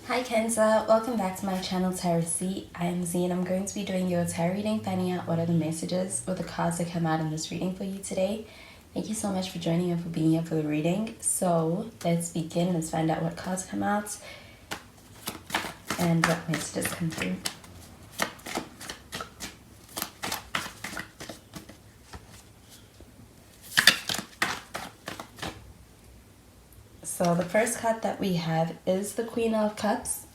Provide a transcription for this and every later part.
Hi Cancer, welcome back to my channel Tarot C. I am Z and I'm going to be doing your tarot reading, finding out what are the messages or the cards that come out in this reading for you today. Thank you so much for joining and for being here for the reading. So let's begin. Let's find out what cards come out and what messages come through. So the first card that we have is the Queen of Cups.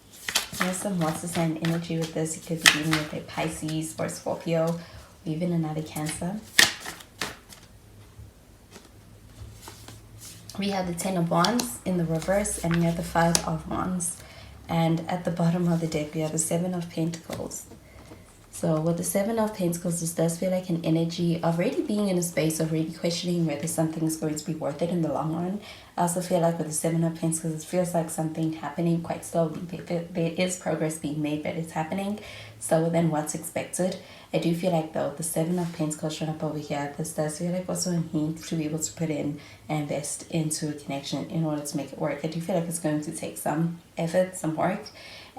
There's some water sign energy with this. You could be dealing with a Pisces or Scorpio or even another Cancer. We have the Ten of Wands in the reverse and we have the Five of Wands. And at the bottom of the deck we have the Seven of Pentacles. So with the Seven of Pentacles, this does feel like an energy of really being in a space of really questioning whether something is going to be worth it in the long run. I also feel like with the Seven of Pentacles, it feels like something happening quite slowly. There is progress being made, but it's happening slower than what's expected. I do feel like though, the Seven of Pentacles showing up over here, this does feel like also a hint to be able to put in and invest into a connection in order to make it work. I do feel like it's going to take some effort, some work.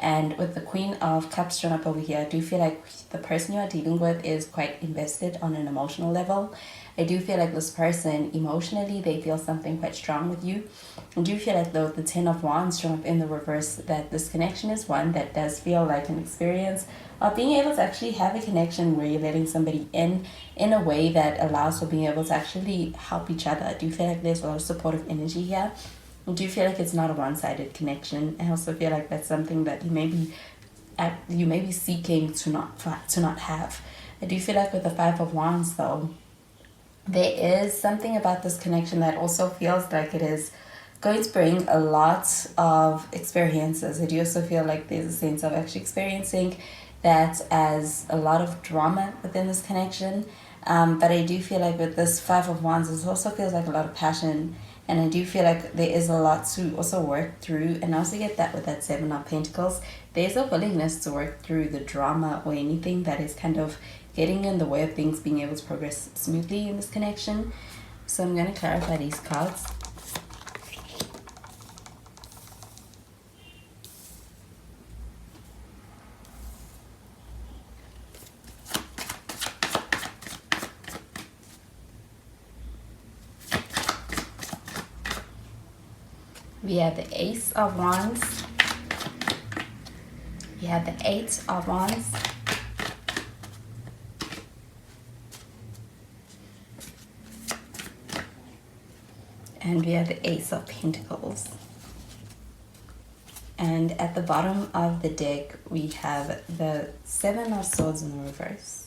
And with the Queen of Cups shown up over here, I do feel like the person you are dealing with is quite invested on an emotional level. I do feel like this person, emotionally, they feel something quite strong with you. I do feel like though the Ten of Wands shown up in the reverse, that this connection is one that does feel like an experience of being able to actually have a connection where you're letting somebody in a way that allows for being able to actually help each other. I do feel like there's a lot of supportive energy here. I do feel like it's not a one-sided connection. I also feel like that's something that you may be seeking to not have. I do feel like with the Five of Wands though, there is something about this connection that also feels like it is going to bring a lot of experiences. I do also feel like there's a sense of actually experiencing that as a lot of drama within this connection. But I do feel like with this Five of Wands, it also feels like a lot of passion. And I do feel like there is a lot to also work through. And I also get that with that Seven of Pentacles. There's a willingness to work through the drama or anything that is kind of getting in the way of things being able to progress smoothly in this connection. So I'm going to clarify these cards. We have the Ace of Wands. We have the Eight of Wands. And we have the Ace of Pentacles. And at the bottom of the deck, we have the Seven of Swords in the reverse.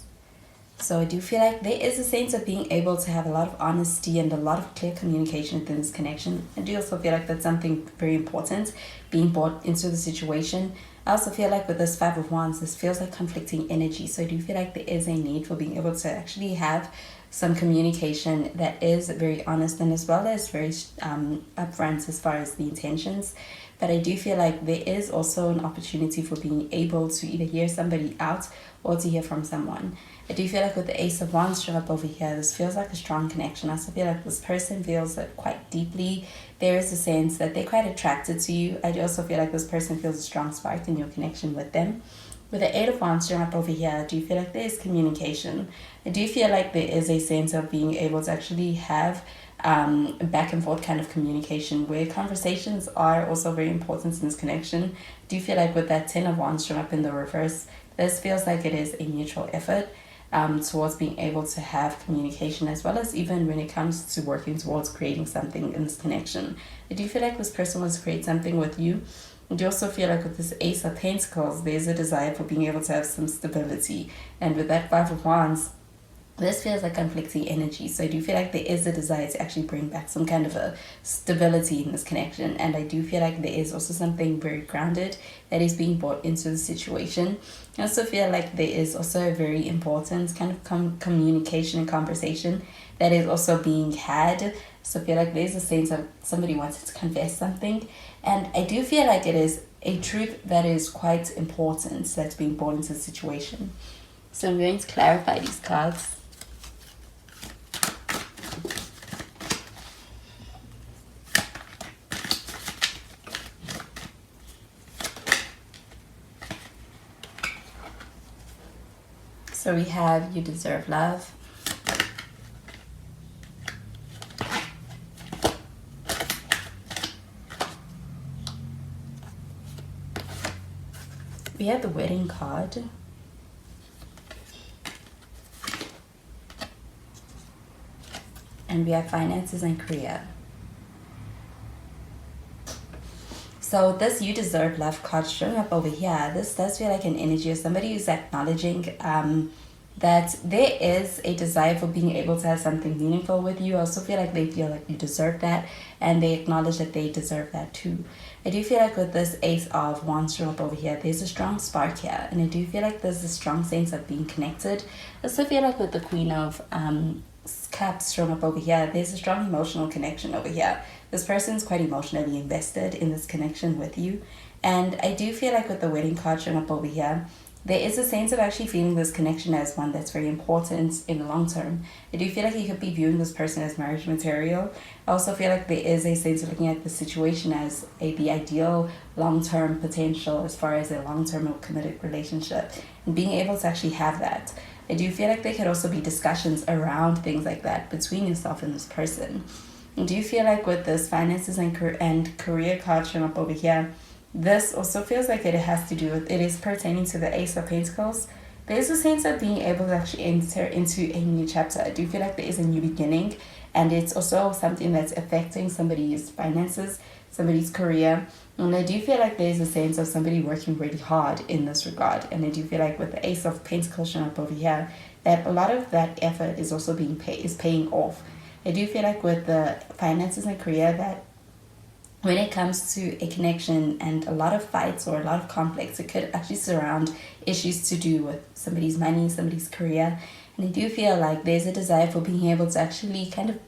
So I do feel like there is a sense of being able to have a lot of honesty and a lot of clear communication within this connection. I do also feel like that's something very important, being brought into the situation. I also feel like with this Five of Wands, this feels like conflicting energy. So I do feel like there is a need for being able to actually have some communication that is very honest and as well as very upfront as far as the intentions. But I do feel like there is also an opportunity for being able to either hear somebody out or to hear from someone. I do feel like with the Ace of Wands showing up over here, this feels like a strong connection. I also feel like this person feels that quite deeply. There is a sense that they're quite attracted to you. I do also feel like this person feels a strong spark in your connection with them. With the Eight of Wands showing up over here, I do feel like there is communication. I do feel like there is a sense of being able to actually have back and forth kind of communication where conversations are also very important in this connection. I do feel like with that Ten of Wands showing up in the reverse, this feels like it is a mutual effort towards being able to have communication, as well as even when it comes to working towards creating something in this connection. I do feel like this person wants to create something with you. I do also feel like with this Ace of Pentacles, there's a desire for being able to have some stability. And with that Five of Wands, this feels like conflicting energy. So I do feel like there is a desire to actually bring back some kind of a stability in this connection. And I do feel like there is also something very grounded that is being brought into the situation. I also feel like there is also a very important kind of communication and conversation that is also being had. So I feel like there's a sense of somebody wanted to confess something. And I do feel like it is a truth that is quite important that's being brought into the situation. So I'm going to clarify these cards. So we have you deserve love. We have the wedding card. And we have finances and career. So this you deserve love card showing up over here, this does feel like an energy of somebody who's acknowledging that there is a desire for being able to have something meaningful with you. I also feel like they feel like you deserve that, and they acknowledge that they deserve that too. I do feel like with this Ace of Wands showing up over here, there's a strong spark here, and I do feel like there's a strong sense of being connected. I also feel like with the Queen of Cups showing up over here, there's a strong emotional connection over here. This person's quite emotionally invested in this connection with you. And I do feel like with the wedding card showing up over here, there is a sense of actually feeling this connection as one that's very important in the long term. I do feel like you could be viewing this person as marriage material. I also feel like there is a sense of looking at the situation as the ideal long-term potential as far as a long-term or committed relationship, and being able to actually have that. I do feel like there could also be discussions around things like that between yourself and this person. I do feel like with this finances and career card showing up over here, this also feels like it has to do with, it is pertaining to the Ace of Pentacles. There's a sense of being able to actually enter into a new chapter. I do feel like there is a new beginning, and it's also something that's affecting somebody's finances, somebody's career. And I do feel like there's a sense of somebody working really hard in this regard. And I do feel like with the Ace of Pentacles showing up over here, that a lot of that effort is also paying off. I do feel like with the finances and career that when it comes to a connection and a lot of fights or a lot of conflicts, it could actually surround issues to do with somebody's money, somebody's career. And I do feel like there's a desire for being able to actually kind of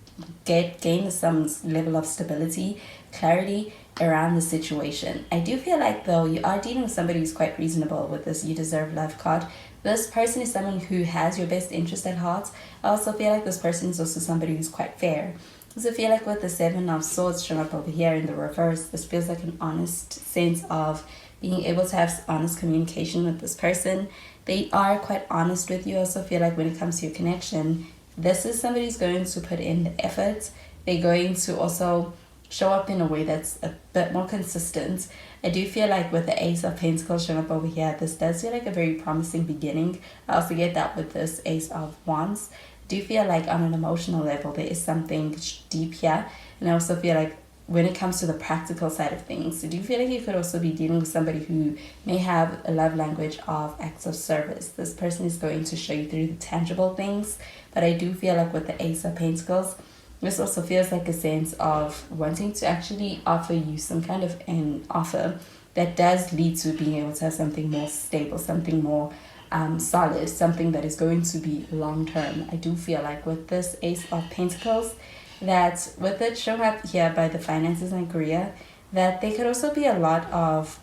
gain some level of stability, clarity around the situation. I do feel like though you are dealing with somebody who's quite reasonable with this you deserve love card. This person is someone who has your best interest at heart. I also feel like this person is also somebody who's quite fair. I also feel like with the Seven of Swords showing up over here in the reverse, this feels like an honest sense of being able to have honest communication with this person. They are quite honest with you. I also feel like when it comes to your connection, this is somebody who's going to put in the effort. They're going to also show up in a way that's a bit more consistent. I do feel like with the Ace of Pentacles showing up over here, this does feel like a very promising beginning. I also get that with this Ace of Wands. I do feel like on an emotional level, there is something deep here. And I also feel like when it comes to the practical side of things, I do feel like you could also be dealing with somebody who may have a love language of acts of service. This person is going to show you through the tangible things. But I do feel like with the Ace of Pentacles, this also feels like a sense of wanting to actually offer you some kind of an offer that does lead to being able to have something more stable, something more solid, something that is going to be long term. I do feel like with this Ace of Pentacles, that with it showing up here by the finances and career, that there could also be a lot of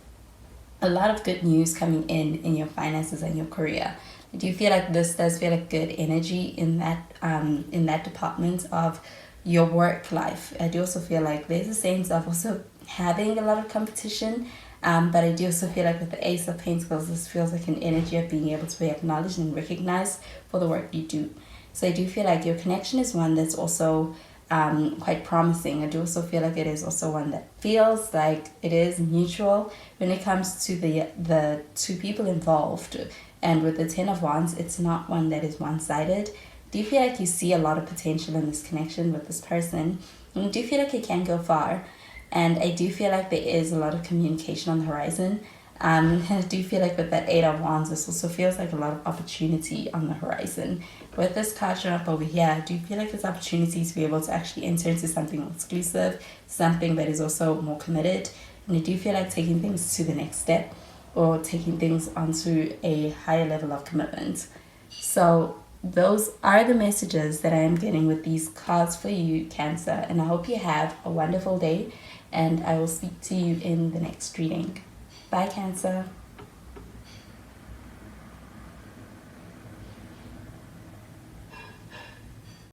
good news coming in your finances and your career. I do feel like this does feel like good energy in that department of your work life. I do also feel like there's a sense of also having a lot of competition, but I do also feel like with the Ace of Pentacles, this feels like an energy of being able to be acknowledged and recognized for the work you do. So I do feel like your connection is one that's also quite promising. I do also feel like it is also one that feels like it is mutual when it comes to the two people involved. And with the Ten of Wands, it's not one that is one-sided. Do you feel like you see a lot of potential in this connection with this person? And do you feel like it can go far? And I do feel like there is a lot of communication on the horizon. And I do feel like with that Eight of Wands, this also feels like a lot of opportunity on the horizon. With this card showing up over here, I do feel like there's opportunity to be able to actually enter into something exclusive, something that is also more committed. And I do feel like taking things to the next step, or taking things onto a higher level of commitment. So those are the messages that I am getting with these cards for you, Cancer. And I hope you have a wonderful day, and I will speak to you in the next reading. Bye, Cancer.